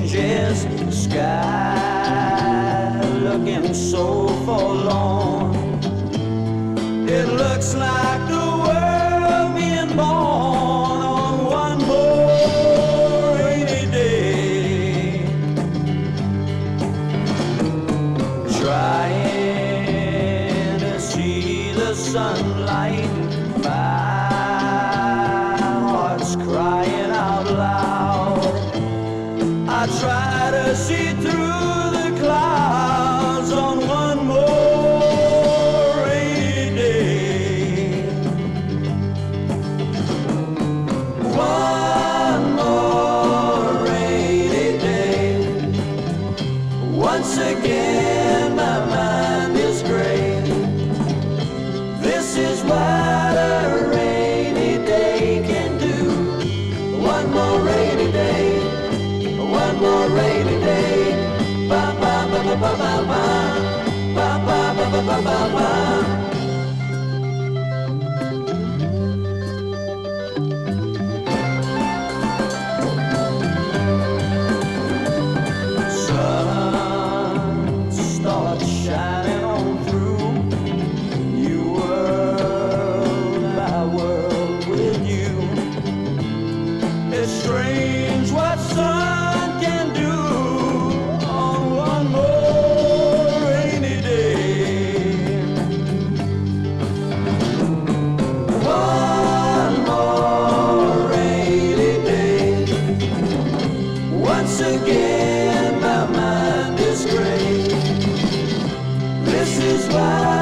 changes, the sky looking so forlorn. It looks like the world being born on one more rainy day. Trying to see the sunlight, my heart's crying out loud. I try to see through the clouds on one more rainy day. One more rainy day. Once again my mind is gray. This is what a rainy day can do. One more rainy day. One more rainy day. Ba ba ba ba ba ba ba. Ba ba ba ba ba ba ba. Sun starts shining on through. New world, my world with you. It's strange what sun can do on one more rainy day. One more rainy day. Once again my mind is gray. This is why